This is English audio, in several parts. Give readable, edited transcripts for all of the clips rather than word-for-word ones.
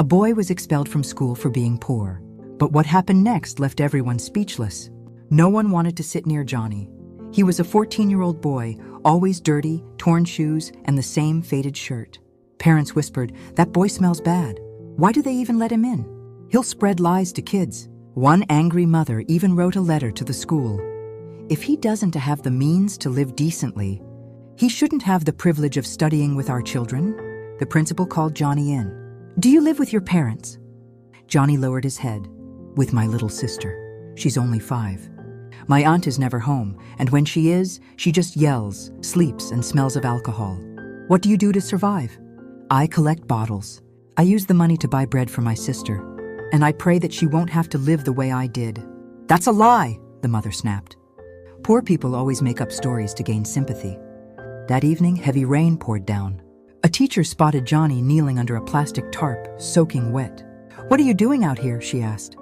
A boy was expelled from school for being poor. But what happened next left everyone speechless. No one wanted to sit near Johnny. He was a 14-year-old boy, always dirty, torn shoes, and the same faded shirt. Parents whispered, "That boy smells bad. Why do they even let him in? He'll spread lies to kids." One angry mother even wrote a letter to the school. "If he doesn't have the means to live decently, he shouldn't have the privilege of studying with our children." The principal called Johnny in. "Do you live with your parents?" Johnny lowered his head. "With my little sister. She's only 5. My aunt is never home, and when she is, she just yells, sleeps, and smells of alcohol. What do you do to survive?" "I collect bottles. I use the money to buy bread for my sister, and I pray that she won't have to live the way I did." "That's a lie," the mother snapped. Poor people always make up stories to gain sympathy. That evening, heavy rain poured down. A teacher spotted Johnny kneeling under a plastic tarp, soaking wet. "What are you doing out here?" she asked.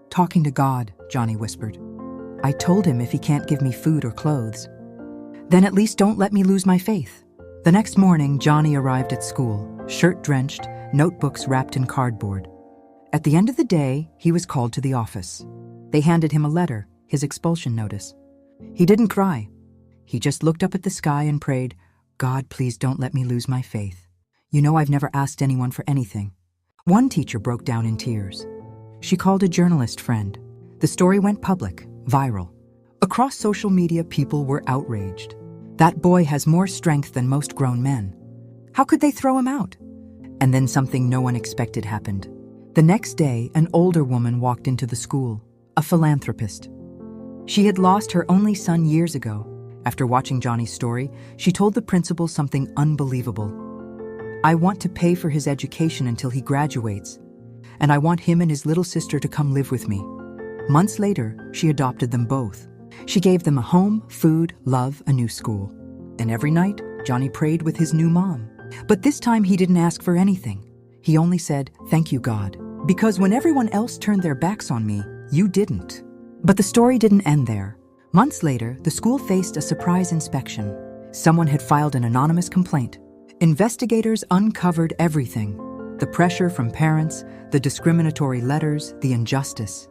"Talking to God," Johnny whispered. "I told him if he can't give me food or clothes, then at least don't let me lose my faith." The next morning, Johnny arrived at school, shirt drenched, notebooks wrapped in cardboard. At the end of the day, he was called to the office. They handed him a letter, his expulsion notice. He didn't cry. He just looked up at the sky and prayed, "God, please don't let me lose my faith. You know I've never asked anyone for anything." One teacher broke down in tears. She called a journalist friend. The story went public, viral. Across social media, people were outraged. "That boy has more strength than most grown men. How could they throw him out?" And then something no one expected happened. The next day, an older woman walked into the school, a philanthropist. She had lost her only son years ago. After watching Johnny's story, she told the principal something unbelievable. "I want to pay for his education until he graduates, and I want him and his little sister to come live with me." Months later, she adopted them both. She gave them a home, food, love, a new school. And every night, Johnny prayed with his new mom. But this time he didn't ask for anything. He only said, "Thank you, God. Because when everyone else turned their backs on me, you didn't." But the story didn't end there. Months later, the school faced a surprise inspection. Someone had filed an anonymous complaint. Investigators uncovered everything: the pressure from parents, the discriminatory letters, the injustice.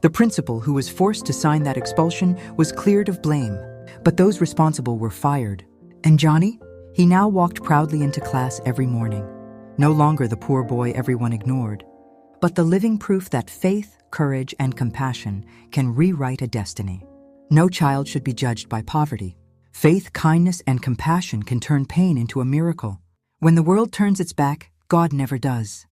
The principal, who was forced to sign that expulsion, was cleared of blame, but those responsible were fired. And Johnny? He now walked proudly into class every morning. No longer the poor boy everyone ignored, but the living proof that faith, courage, and compassion can rewrite a destiny. No child should be judged by poverty. Faith, kindness, and compassion can turn pain into a miracle. When the world turns its back, God never does.